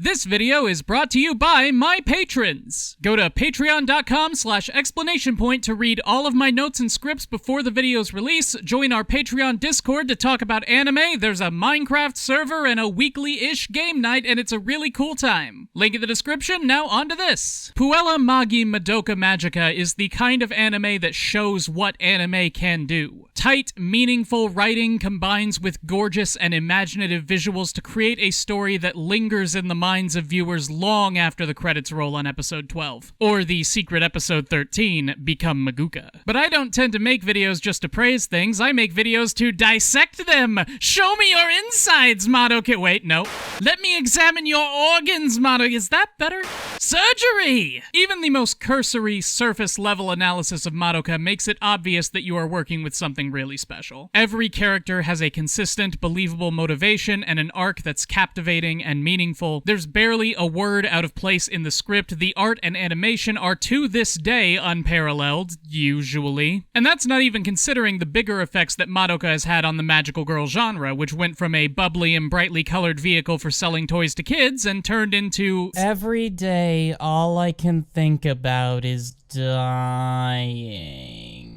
This video is brought to you by my patrons. Go to patreon.com/explanationpoint to read all of my notes and scripts before the video's release. Join our Patreon Discord to talk about anime. There's a Minecraft server and a weekly-ish game night, and it's a really cool time. Link in the description. Now on to this. Puella Magi Madoka Magica is the kind of anime that shows what anime can do. Tight, meaningful writing combines with gorgeous and imaginative visuals to create a story that lingers in the minds of viewers long after the credits roll on episode 12, or the secret episode 13, Become Maguka. But I don't tend to make videos just to praise things, I make videos to dissect them! Show me your insides, Madoka! Wait, no. Let me examine your organs, Madoka! Is that better? Surgery! Even the most cursory, surface-level analysis of Madoka makes it obvious that you are working with something really special. Every character has a consistent, believable motivation and an arc that's captivating and meaningful. There's barely a word out of place in the script. The art and animation are to this day unparalleled, usually. And that's not even considering the bigger effects that Madoka has had on the magical girl genre, which went from a bubbly and brightly colored vehicle for selling toys to kids and turned into... Every day, all I can think about is dying.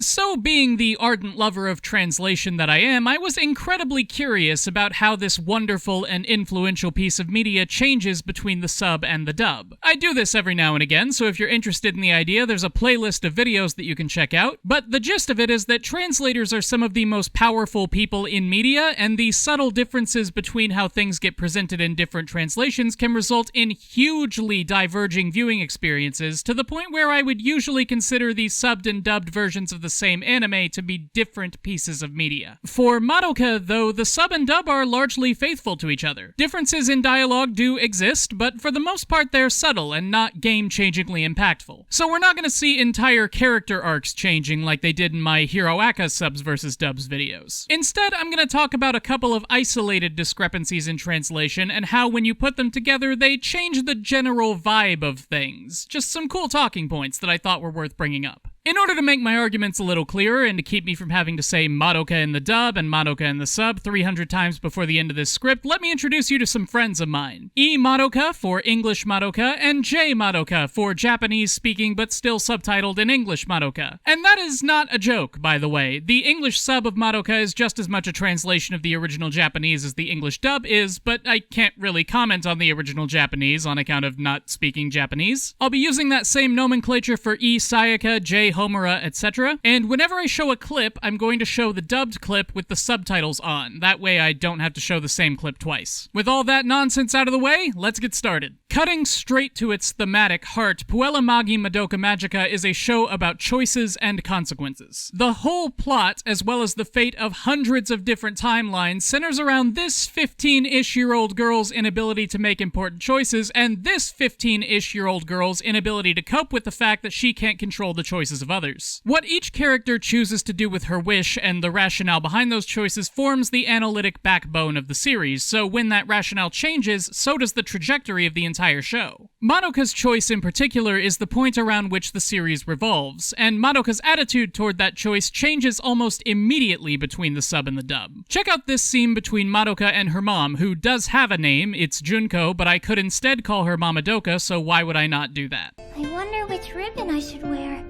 So, being the ardent lover of translation that I am, I was incredibly curious about how this wonderful and influential piece of media changes between the sub and the dub. I do this every now and again, so if you're interested in the idea, there's a playlist of videos that you can check out, but the gist of it is that translators are some of the most powerful people in media, and the subtle differences between how things get presented in different translations can result in hugely diverging viewing experiences, to the point where I would usually consider the subbed and dubbed versions of the same anime to be different pieces of media. For Madoka, though, the sub and dub are largely faithful to each other. Differences in dialogue do exist, but for the most part they're subtle and not game-changingly impactful. So we're not going to see entire character arcs changing like they did in my Hero Aka subs versus dubs videos. Instead, I'm going to talk about a couple of isolated discrepancies in translation and how when you put them together, they change the general vibe of things. Just some cool talking points that I thought were worth bringing up. In order to make my arguments a little clearer and to keep me from having to say Madoka in the dub and Madoka in the sub 300 times before the end of this script, let me introduce you to some friends of mine. E Madoka for English Madoka and J Madoka for Japanese speaking but still subtitled in English Madoka. And that is not a joke, by the way. The English sub of Madoka is just as much a translation of the original Japanese as the English dub is, but I can't really comment on the original Japanese on account of not speaking Japanese. I'll be using that same nomenclature for E Sayaka, J Homura, etc. And whenever I show a clip, I'm going to show the dubbed clip with the subtitles on. That way I don't have to show the same clip twice. With all that nonsense out of the way, let's get started. Cutting straight to its thematic heart, Puella Magi Madoka Magica is a show about choices and consequences. The whole plot, as well as the fate of hundreds of different timelines, centers around this 15-ish-year-old girl's inability to make important choices, and this 15-ish-year-old girl's inability to cope with the fact that she can't control the choices of others. What each character chooses to do with her wish and the rationale behind those choices forms the analytic backbone of the series, so when that rationale changes, so does the trajectory of the entire show. Madoka's choice in particular is the point around which the series revolves, and Madoka's attitude toward that choice changes almost immediately between the sub and the dub. Check out this scene between Madoka and her mom, who does have a name, it's Junko, but I could instead call her Mamadoka, so why would I not do that? I wonder which ribbon I should wear.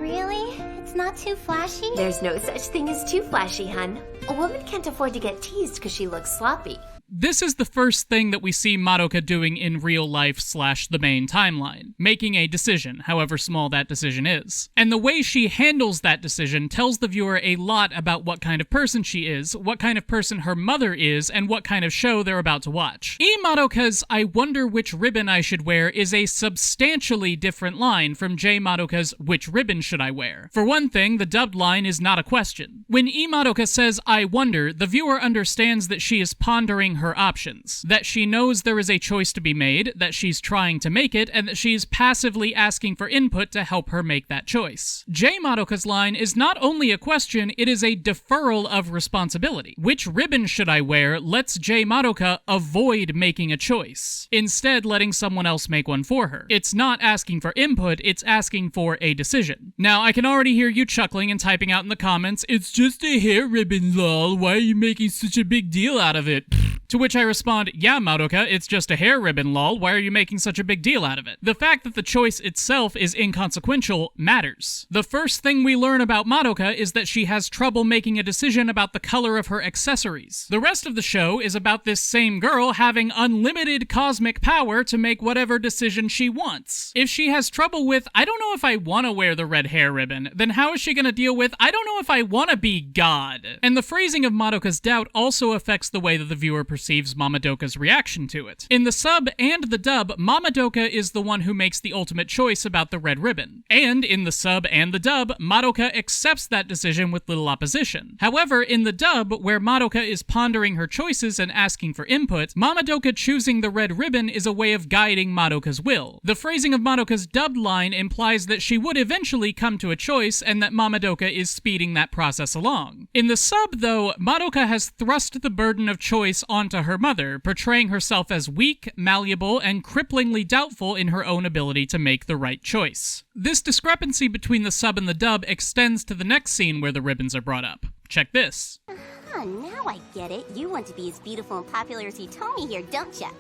Really? It's not too flashy? There's no such thing as too flashy, hun. A woman can't afford to get teased because she looks sloppy. This is the first thing that we see Madoka doing in real life / the main timeline, making a decision, however small that decision is. And the way she handles that decision tells the viewer a lot about what kind of person she is, what kind of person her mother is, and what kind of show they're about to watch. E Madoka's I wonder which ribbon I should wear is a substantially different line from J Madoka's which ribbon should I wear. For one thing, the dubbed line is not a question. When E Madoka says I wonder, the viewer understands that she is pondering her options, that she knows there is a choice to be made, that she's trying to make it, and that she's passively asking for input to help her make that choice. J Madoka's line is not only a question, it is a deferral of responsibility. Which ribbon should I wear lets J Madoka avoid making a choice, instead letting someone else make one for her. It's not asking for input, it's asking for a decision. Now, I can already hear you chuckling and typing out in the comments, "It's just a hair ribbon, lol, why are you making such a big deal out of it?" To which I respond, yeah, Madoka, it's just a hair ribbon, lol, why are you making such a big deal out of it? The fact that the choice itself is inconsequential matters. The first thing we learn about Madoka is that she has trouble making a decision about the color of her accessories. The rest of the show is about this same girl having unlimited cosmic power to make whatever decision she wants. If she has trouble with, I don't know if I want to wear the red hair ribbon, then how is she going to deal with, I don't know if I want to be God? And the phrasing of Madoka's doubt also affects the way that the viewer perceives Mamadoka's reaction to it. In the sub and the dub, Mamadoka is the one who makes the ultimate choice about the red ribbon. And in the sub and the dub, Madoka accepts that decision with little opposition. However, in the dub, where Madoka is pondering her choices and asking for input, Mamadoka choosing the red ribbon is a way of guiding Madoka's will. The phrasing of Madoka's dubbed line implies that she would eventually come to a choice and that Mamadoka is speeding that process along. In the sub, though, Madoka has thrust the burden of choice onto her mother, portraying herself as weak, malleable, and cripplingly doubtful in her own ability to make the right choice. This discrepancy between the sub and the dub extends to the next scene where the ribbons are brought up. Check this. Now I get it. You want to be as beautiful and popular as Hitomi here, don't ya?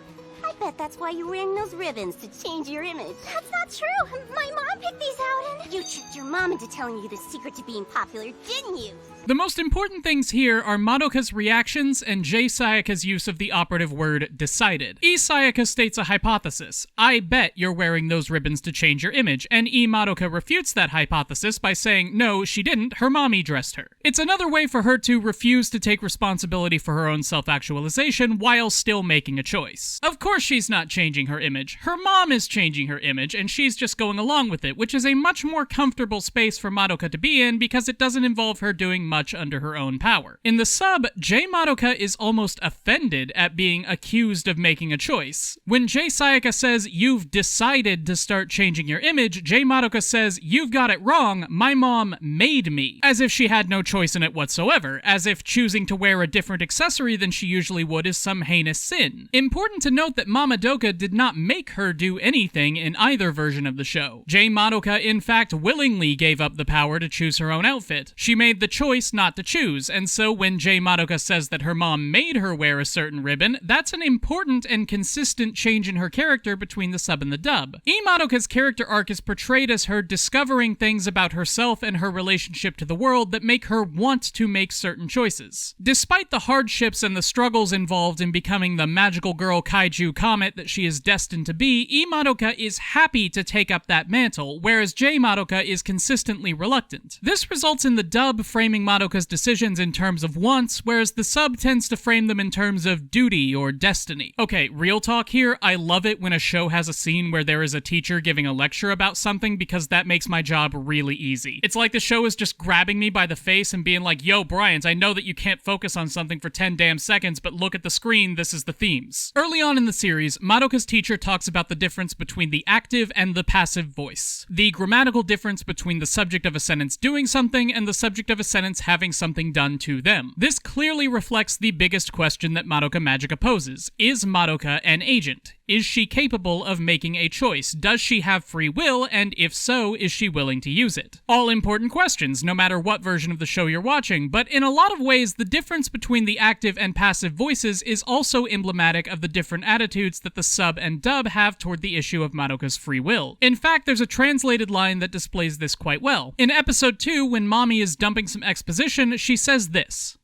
I bet that's why you're wearing those ribbons, to change your image. That's not true. My mom picked these out and... You tricked your mom into telling you the secret to being popular, didn't you? The most important things here are Madoka's reactions and Jay Sayaka's use of the operative word decided. E. Sayaka states a hypothesis. I bet you're wearing those ribbons to change your image, and E. Madoka refutes that hypothesis by saying, no, she didn't, her mommy dressed her. It's another way for her to refuse to take responsibility for her own self-actualization while still making a choice. Of course she's not changing her image. Her mom is changing her image, and she's just going along with it, which is a much more comfortable space for Madoka to be in because it doesn't involve her doing much under her own power. In the sub, Jay Madoka is almost offended at being accused of making a choice. When Jay Sayaka says, you've decided to start changing your image, Jay Madoka says, you've got it wrong, my mom made me. As if she had no choice in it whatsoever, as if choosing to wear a different accessory than she usually would is some heinous sin. Important to note that Mamadoka did not make her do anything in either version of the show. Jay Madoka, in fact, willingly gave up the power to choose her own outfit. She made the choice not to choose, and so when Jay Madoka says that her mom made her wear a certain ribbon, that's an important and consistent change in her character between the sub and the dub. E. Madoka's character arc is portrayed as her discovering things about herself and her relationship to the world that make her want to make certain choices. Despite the hardships and the struggles involved in becoming the magical girl kaiju comet that she is destined to be, E. Madoka is happy to take up that mantle, whereas Jay Madoka is consistently reluctant. This results in the dub framing Madoka's decisions in terms of wants, whereas the sub tends to frame them in terms of duty or destiny. Okay, real talk here, I love it when a show has a scene where there is a teacher giving a lecture about something because that makes my job really easy. It's like the show is just grabbing me by the face and being like, yo, Bryant, I know that you can't focus on something for 10 damn seconds, but look at the screen, this is the themes. Early on in the series, Madoka's teacher talks about the difference between the active and the passive voice. The grammatical difference between the subject of a sentence doing something and the subject of a sentence having something done to them. This clearly reflects the biggest question that Madoka Magica poses. Is Madoka an agent? Is she capable of making a choice? Does she have free will? And if so, is she willing to use it? All important questions, no matter what version of the show you're watching, but in a lot of ways, the difference between the active and passive voices is also emblematic of the different attitudes that the sub and dub have toward the issue of Madoka's free will. In fact, there's a translated line that displays this quite well. In episode 2, when Mommy is dumping some exposition, she says this.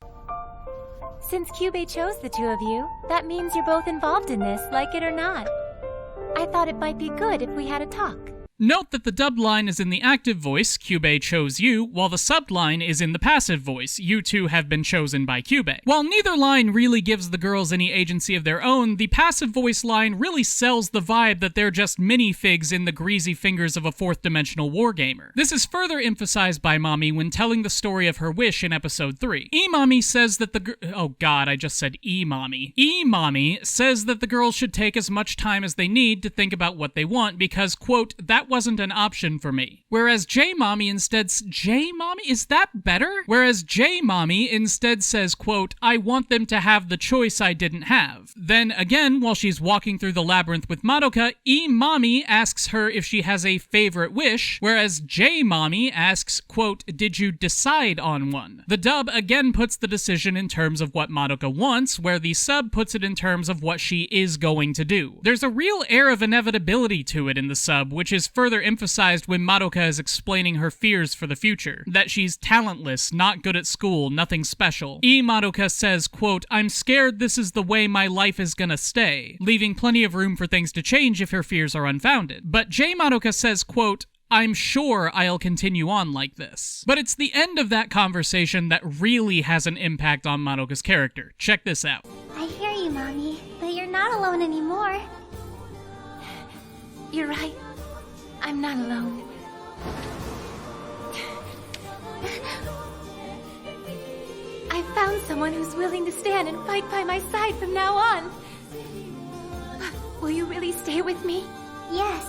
Since Kyubei chose the two of you, that means you're both involved in this, like it or not. I thought it might be good if we had a talk. Note that the dubbed line is in the active voice, Kyubei chose you, while the subbed line is in the passive voice, you two have been chosen by Kyubei. While neither line really gives the girls any agency of their own, the passive voice line really sells the vibe that they're just minifigs in the greasy fingers of a fourth-dimensional wargamer. This is further emphasized by Mommy when telling the story of her wish in episode 3. E-Mommy says that oh god, I just said E-Mommy. E-Mommy says that the girls should take as much time as they need to think about what they want because, quote, that that wasn't an option for me. Whereas J-Mommy instead J-Mommy? Is that better? Whereas J-Mommy instead says, quote, I want them to have the choice I didn't have. Then again, while she's walking through the labyrinth with Madoka, E-Mommy asks her if she has a favorite wish, whereas J-Mommy asks, quote, did you decide on one? The dub again puts the decision in terms of what Madoka wants, where the sub puts it in terms of what she is going to do. There's a real air of inevitability to it in the sub, which is further emphasized when Madoka is explaining her fears for the future. That she's talentless, not good at school, nothing special. Madoka says, quote, I'm scared this is the way my life is gonna stay, leaving plenty of room for things to change if her fears are unfounded. But Madoka says, quote, I'm sure I'll continue on like this. But it's the end of that conversation that really has an impact on Madoka's character. Check this out. I hear you, Mommy, but you're not alone anymore. You're right. I'm not alone. I found someone who's willing to stand and fight by my side from now on. Will you really stay with me? Yes,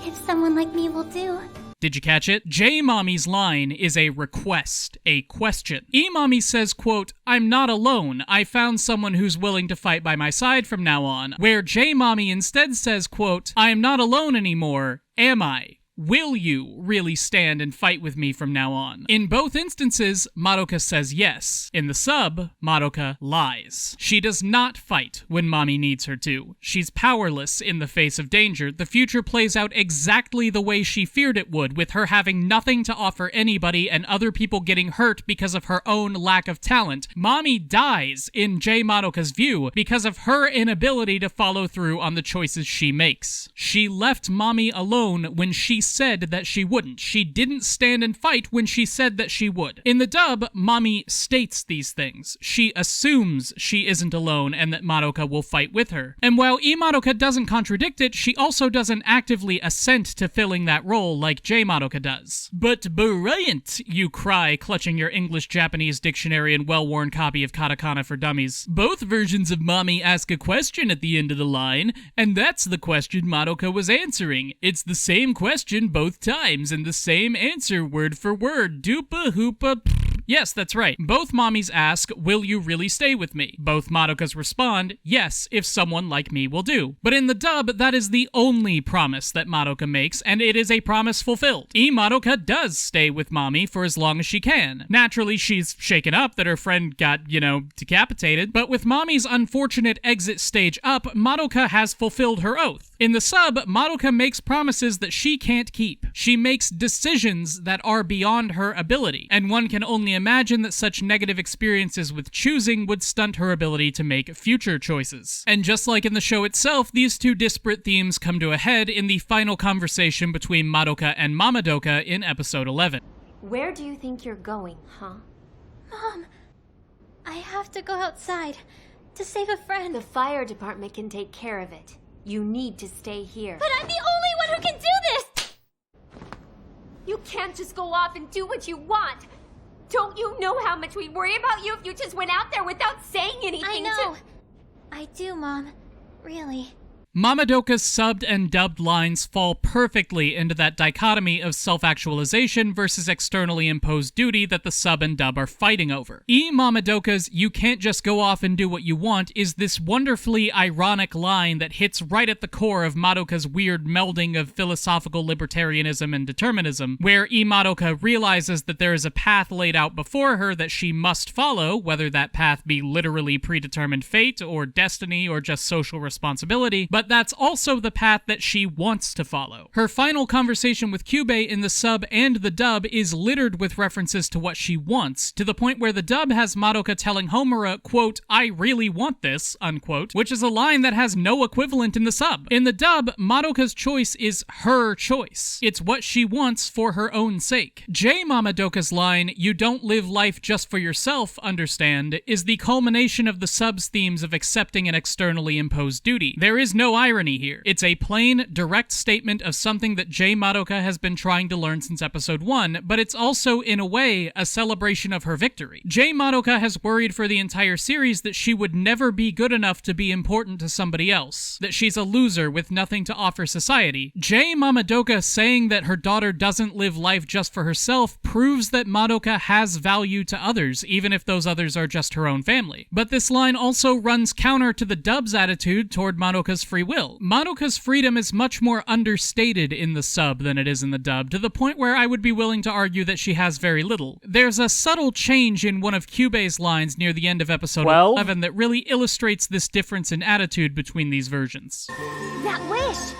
if someone like me will do. Did you catch it? J-Mommy's line is a request, a question. E-Mommy says, quote, I'm not alone. I found someone who's willing to fight by my side from now on. Where J-Mommy instead says, quote, I am not alone anymore, am I? Will you really stand and fight with me from now on? In both instances, Madoka says yes. In the sub, Madoka lies. She does not fight when Mommy needs her to. She's powerless in the face of danger. The future plays out exactly the way she feared it would, with her having nothing to offer anybody and other people getting hurt because of her own lack of talent. Mommy dies, in J. Madoka's view, because of her inability to follow through on the choices she makes. She left Mommy alone when she said that she wouldn't. She didn't stand and fight when she said that she would. In the dub, Mommy states these things. She assumes she isn't alone and that Madoka will fight with her. And while Madoka doesn't contradict it, she also doesn't actively assent to filling that role like J. Madoka does. But brilliant, you cry, clutching your English-Japanese dictionary and well-worn copy of Katakana for Dummies. Both versions of Mommy ask a question at the end of the line, and that's the question Madoka was answering. It's the same question both times and the same answer word for word. Doopa hoopa. Yes, that's right. Both mommies ask, will you really stay with me? Both Madokas respond, yes, if someone like me will do. But in the dub, that is the only promise that Madoka makes, and it is a promise fulfilled. Madoka does stay with Mommy for as long as she can. Naturally, she's shaken up that her friend got, decapitated, but with Mommy's unfortunate exit stage up, Madoka has fulfilled her oath. In the sub, Madoka makes promises that she can't keep. She makes decisions that are beyond her ability, and one can only imagine that such negative experiences with choosing would stunt her ability to make future choices. And just like in the show itself, these two disparate themes come to a head in the final conversation between Madoka and Mamadoka in episode 11. Where do you think you're going, huh? Mom, I have to go outside to save a friend. The fire department can take care of it. You need to stay here. But I'm the only one who can do this! You can't just go off and do what you want. Don't you know how much we'd worry about you if you just went out there without saying anything? I know. I do, Mom. Really. Mamadoka's subbed and dubbed lines fall perfectly into that dichotomy of self-actualization versus externally imposed duty that the sub and dub are fighting over. Mamadoka's "you can't just go off and do what you want" is this wonderfully ironic line that hits right at the core of Madoka's weird melding of philosophical libertarianism and determinism, where Madoka realizes that there is a path laid out before her that she must follow, whether that path be literally predetermined fate or destiny or just social responsibility, but that's also the path that she wants to follow. Her final conversation with Kyubey in the sub and the dub is littered with references to what she wants, to the point where the dub has Madoka telling Homura, quote, I really want this, unquote, which is a line that has no equivalent in the sub. In the dub, Madoka's choice is her choice. It's what she wants for her own sake. J. Mamadoka's line, you don't live life just for yourself, understand, is the culmination of the sub's themes of accepting an externally imposed duty. There is no no irony here. It's a plain, direct statement of something that Jay Madoka has been trying to learn since episode 1, but it's also, in a way, a celebration of her victory. Jay Madoka has worried for the entire series that she would never be good enough to be important to somebody else, that she's a loser with nothing to offer society. Jay Madoka saying that her daughter doesn't live life just for herself proves that Madoka has value to others, even if those others are just her own family. But this line also runs counter to the dub's attitude toward Madoka's free will. Madoka's freedom is much more understated in the sub than it is in the dub, to the point where I would be willing to argue that she has very little. There's a subtle change in one of Kyubei's lines near the end of episode 11 that really illustrates this difference in attitude between these versions. That wish!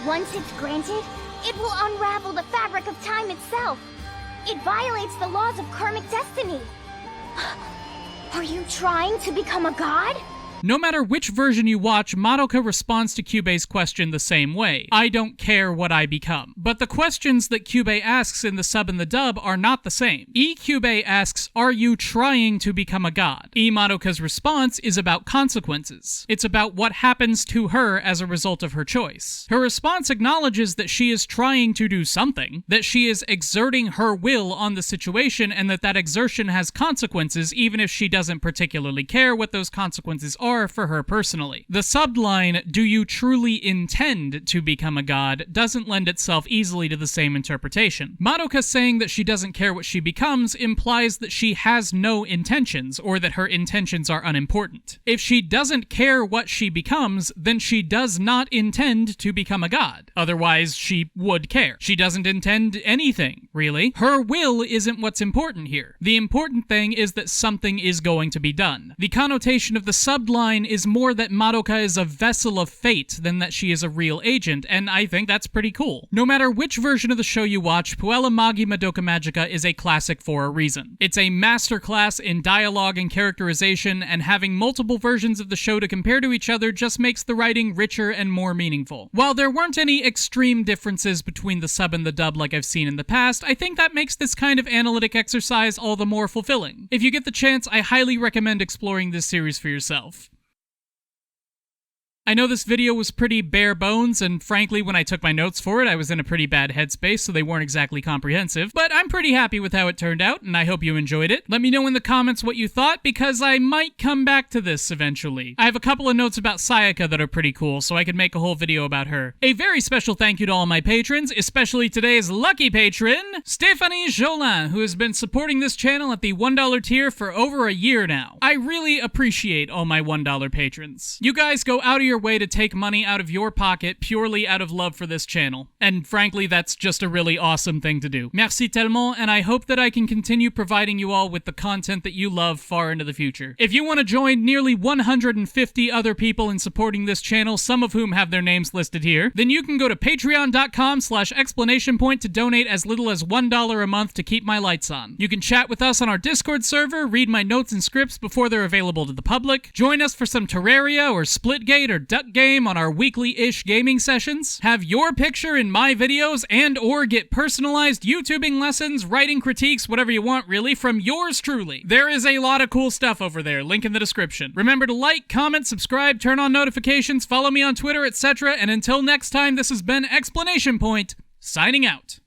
Once it's granted, it will unravel the fabric of time itself. It violates the laws of karmic destiny. Are you trying to become a god? No matter which version you watch, Madoka responds to Kyubei's question the same way. I don't care what I become. But the questions that Kyubei asks in the sub and the dub are not the same. Kyubei asks, are you trying to become a god? Madoka's response is about consequences. It's about what happens to her as a result of her choice. Her response acknowledges that she is trying to do something, that she is exerting her will on the situation, and that exertion has consequences even if she doesn't particularly care what those consequences are for her personally. The subline, do you truly intend to become a god, doesn't lend itself easily to the same interpretation. Madoka saying that she doesn't care what she becomes implies that she has no intentions, or that her intentions are unimportant. If she doesn't care what she becomes, then she does not intend to become a god. Otherwise, she would care. She doesn't intend anything, really. Her will isn't what's important here. The important thing is that something is going to be done. The connotation of the subline is more that Madoka is a vessel of fate than that she is a real agent, and I think that's pretty cool. No matter which version of the show you watch, Puella Magi Madoka Magica is a classic for a reason. It's a masterclass in dialogue and characterization, and having multiple versions of the show to compare to each other just makes the writing richer and more meaningful. While there weren't any extreme differences between the sub and the dub like I've seen in the past, I think that makes this kind of analytic exercise all the more fulfilling. If you get the chance, I highly recommend exploring this series for yourself. I know this video was pretty bare bones, and frankly, when I took my notes for it, I was in a pretty bad headspace, so they weren't exactly comprehensive, but I'm pretty happy with how it turned out, and I hope you enjoyed it. Let me know in the comments what you thought, because I might come back to this eventually. I have a couple of notes about Sayaka that are pretty cool, so I could make a whole video about her. A very special thank you to all my patrons, especially today's lucky patron, Stephanie Jolin, who has been supporting this channel at the $1 tier for over a year now. I really appreciate all my $1 patrons. You guys go out of your way to take money out of your pocket purely out of love for this channel. And frankly, that's just a really awesome thing to do. Merci tellement, and I hope that I can continue providing you all with the content that you love far into the future. If you want to join nearly 150 other people in supporting this channel, some of whom have their names listed here, then you can go to patreon.com/exclamation point to donate as little as $1 a month to keep my lights on. You can chat with us on our Discord server, read my notes and scripts before they're available to the public, join us for some Terraria or Splitgate or Duck Game on our weekly-ish gaming sessions, have your picture in my videos, and or get personalized YouTubing lessons, writing critiques, whatever you want really, from yours truly. There is a lot of cool stuff over there, link in the description. Remember to like, comment, subscribe, turn on notifications, follow me on Twitter, etc., and until next time, this has been Explanation Point, signing out.